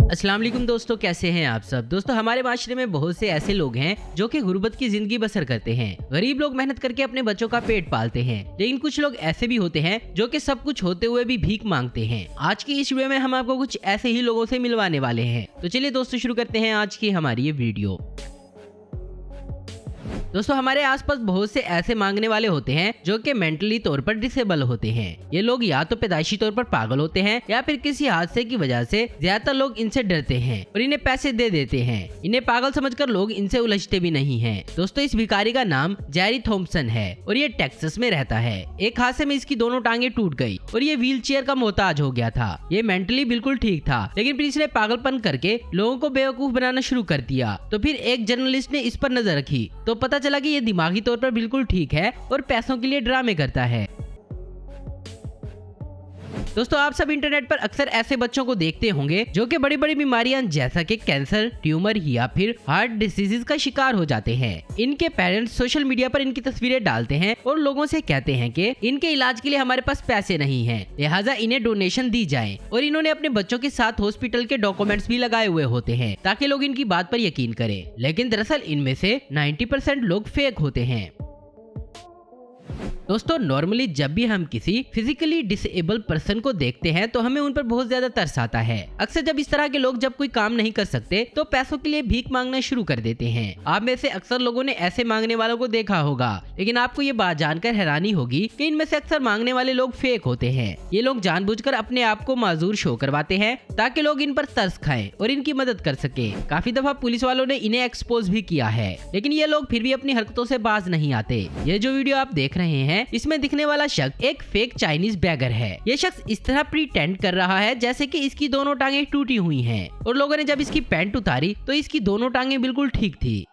अस्सलाम वालेकुम दोस्तों, कैसे हैं आप सब। दोस्तों, हमारे माशरे में बहुत से ऐसे लोग हैं जो कि गुर्बत की जिंदगी बसर करते हैं। गरीब लोग मेहनत करके अपने बच्चों का पेट पालते हैं, लेकिन कुछ लोग ऐसे भी होते हैं जो कि सब कुछ होते हुए भी भीख मांगते हैं। आज की इस वीडियो में हम आपको कुछ ऐसे ही लोगों से मिलवाने वाले हैं। तो चलिए दोस्तों, शुरू करते हैं आज की हमारी ये वीडियो। दोस्तों, हमारे आसपास बहुत से ऐसे मांगने वाले होते हैं जो कि मेंटली तौर पर डिसेबल होते हैं। ये लोग या तो पैदाइशी तौर पर पागल होते हैं या फिर किसी हादसे की वजह से ज्यादातर लोग इनसे डरते हैं और इन्हें पैसे दे देते हैं। इन्हें पागल समझकर लोग इनसे उलझते भी नहीं हैं। दोस्तों, इस भिखारी का नाम जेरी थॉम्पसन है और ये टेक्सास में रहता है। एक हादसे में इसकी दोनों टांगे टूट गई और ये व्हील चेयर का मोहताज हो गया था। ये मेंटली बिल्कुल ठीक था, लेकिन फिर इसने पागलपन करके लोगों को बेवकूफ बनाना शुरू कर दिया। तो फिर एक जर्नलिस्ट ने इस पर नजर रखी तो पता चला कि ये दिमागी तौर पर बिल्कुल ठीक है और पैसों के लिए ड्रामे करता है। दोस्तों, आप सब इंटरनेट पर अक्सर ऐसे बच्चों को देखते होंगे जो कि बड़ी बड़ी बीमारियां जैसा कि कैंसर, ट्यूमर या फिर हार्ट डिसीजेस का शिकार हो जाते हैं। इनके पेरेंट्स सोशल मीडिया पर इनकी तस्वीरें डालते हैं और लोगों से कहते हैं कि इनके इलाज के लिए हमारे पास पैसे नहीं हैं, लिहाजा इन्हें डोनेशन दी जाए। और इन्होंने अपने बच्चों के साथ हॉस्पिटल के डॉक्यूमेंट्स भी लगाए हुए होते हैं ताकि लोग इनकी बात पर यकीन करें। लेकिन दरअसल इनमें से 90% लोग फेक होते हैं। दोस्तों, नॉर्मली जब भी हम किसी फिजिकली डिसेबल पर्सन को देखते हैं तो हमें उन पर बहुत ज्यादा तरस आता है। अक्सर जब इस तरह के लोग जब कोई काम नहीं कर सकते तो पैसों के लिए भीख मांगना शुरू कर देते हैं। आप में से अक्सर लोगों ने ऐसे मांगने वालों को देखा होगा, लेकिन आपको ये बात जानकर हैरानी होगी कि इनमें से अक्सर मांगने वाले लोग फेक होते हैं। ये लोग जानबूझकर अपने आप को माजूर शो करवाते हैं ताकि लोग इन पर तरस खाएं और इनकी मदद कर सके। काफी दफा पुलिस वालों ने इन्हें एक्सपोज भी किया है, लेकिन ये लोग फिर भी अपनी हरकतों से बाज नहीं आते। ये जो वीडियो आप देख रहे हैं इसमें दिखने वाला शख्स एक फेक चाइनीज बैगर है। ये शख्स इस तरह प्रीटेंड कर रहा है जैसे कि इसकी दोनों टांगे टूटी हुई हैं और लोगों ने जब इसकी पैंट उतारी तो इसकी दोनों टांगे बिल्कुल ठीक थी।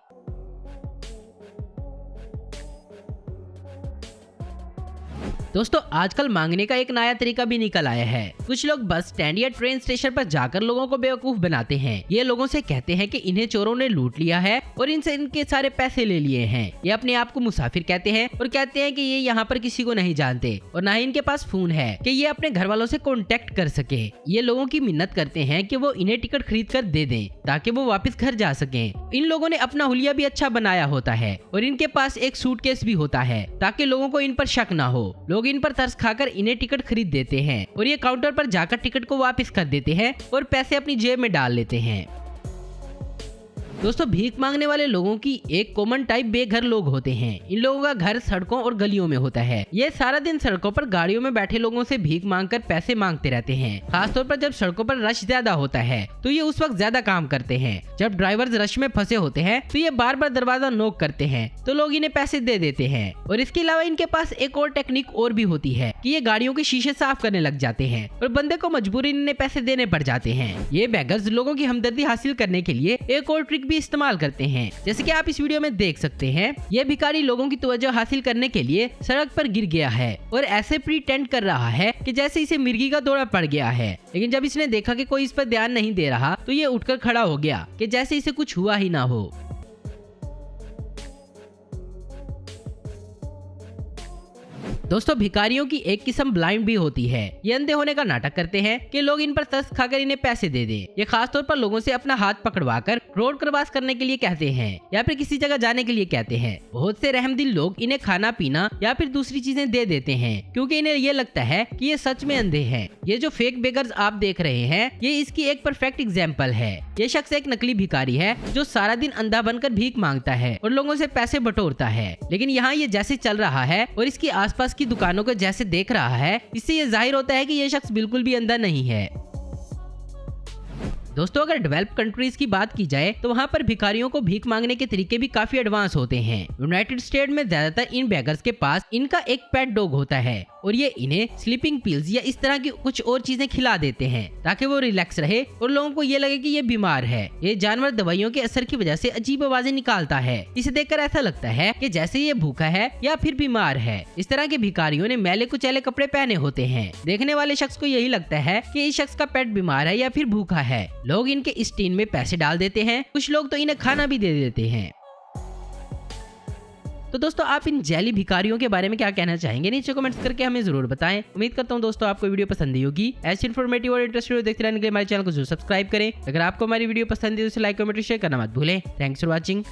दोस्तों, आजकल मांगने का एक नया तरीका भी निकल आया है। कुछ लोग बस स्टैंड या ट्रेन स्टेशन पर जाकर लोगों को बेवकूफ बनाते हैं। ये लोगों से कहते हैं कि इन्हें चोरों ने लूट लिया है और इनसे इनके सारे पैसे ले लिए हैं। ये अपने आप को मुसाफिर कहते हैं और कहते हैं कि ये यहाँ पर किसी को नहीं जानते और ना ही इनके पास फोन है कि ये अपने घर वालों से कॉन्टेक्ट कर सके। ये लोगों की मिन्नत करते हैं कि वो इन्हें टिकट खरीद कर दे दें ताकि वो वापस घर जा सके। इन लोगों ने अपना हुलिया भी अच्छा बनाया होता है और इनके पास एक सूटकेस भी होता है ताकि लोगों को इन पर शक ना हो। लोग इन पर तरस खाकर इन्हें टिकट खरीद देते हैं और ये काउंटर पर जाकर टिकट को वापस कर देते हैं और पैसे अपनी जेब में डाल लेते हैं। दोस्तों, भीख मांगने वाले लोगों की एक कॉमन टाइप बेघर लोग होते हैं। इन लोगों का घर सड़कों और गलियों में होता है। ये सारा दिन सड़कों पर गाड़ियों में बैठे लोगों से भीख मांगकर पैसे मांगते रहते हैं। खासतौर पर जब सड़कों पर रश ज्यादा होता है तो ये उस वक्त ज्यादा काम करते हैं। जब ड्राइवर्स रश में फंसे होते हैं तो ये बार बार दरवाजा नॉक करते हैं तो लोग इन्हें पैसे दे देते हैं। और इसके अलावा इनके पास एक और टेक्निक और भी होती है कि ये गाड़ियों के शीशे साफ करने लग जाते हैं और बंदे को मजबूरी इन्हें पैसे देने पड़ जाते हैं। ये बेगर्स लोगों की हमदर्दी हासिल करने के लिए एक और ट्रिक भी इस्तेमाल करते हैं, जैसे कि आप इस वीडियो में देख सकते हैं। ये भिखारी लोगों की तवज्जो हासिल करने के लिए सड़क पर गिर गया है और ऐसे प्रीटेंड कर रहा है कि जैसे इसे मिर्गी का दौरा पड़ गया है। लेकिन जब इसने देखा कि कोई इस पर ध्यान नहीं दे रहा तो ये उठकर खड़ा हो गया कि जैसे इसे कुछ हुआ ही ना हो। दोस्तों, भिखारियों की एक किस्म ब्लाइंड भी होती है। ये अंधे होने का नाटक करते हैं कि लोग इन पर तरस खाकर इन्हें पैसे दे दें। ये खासतौर पर लोगों से अपना हाथ पकड़वाकर रोड क्रॉस करने के लिए कहते हैं या फिर किसी जगह जाने के लिए कहते हैं। बहुत से रहमदिल लोग इन्हें खाना पीना या फिर दूसरी चीजें दे देते हैं क्योंकि इन्हें ये लगता है कि ये सच में अंधे हैं। ये जो फेक बेगर्स आप देख रहे हैं ये इसकी एक परफेक्ट एग्जाम्पल है। ये शख्स एक नकली भिखारी है जो सारा दिन अंधा बनकर भीख मांगता है और लोगों से पैसे बटोरता है। लेकिन यहाँ ये जैसे चल रहा है और इसके आसपास की दुकानों को जैसे देख रहा है, इससे ये जाहिर होता है कि ये शख्स बिल्कुल भी अंधा नहीं है। दोस्तों, अगर डेवलप कंट्रीज की बात की जाए तो वहाँ पर भिखारियों को भीख मांगने के तरीके भी काफी एडवांस होते हैं। यूनाइटेड स्टेट में ज्यादातर इन बेगर्स के पास इनका एक पेट डॉग होता है और ये इन्हें स्लीपिंग पिल्स या इस तरह की कुछ और चीजें खिला देते हैं ताकि वो रिलैक्स रहे और लोगों को ये लगे कि ये बीमार है। ये जानवर दवाइयों के असर की वजह से अजीब आवाजें निकालता है। इसे देखकर ऐसा लगता है कि जैसे ये भूखा है या फिर बीमार है। इस तरह के भिखारियों ने मैले कुचैले कपड़े पहने होते हैं। देखने वाले शख्स को यही लगता है कि इस शख्स का पेट बीमार है या फिर भूखा है। लोग इनके इस टीन में पैसे डाल देते हैं। कुछ लोग तो इन्हें खाना भी दे देते हैं। तो दोस्तों आप इन जेली भिखारियों के बारे में क्या कहना चाहेंगे, नीचे कमेंट्स करके हमें जरूर बताएं। उम्मीद करता हूँ दोस्तों आपको वीडियो पसंद आई होगी। ऐसी इन्फॉर्मेटिव और इंटरेस्टिंग वीडियो देखते रहने के लिए हमारे चैनल को जरूर सब्सक्राइब करें। अगर आपको हमारी वीडियो पसंद है तो लाइक कमेंट शेयर करना मत भूलें। Thanks for watching.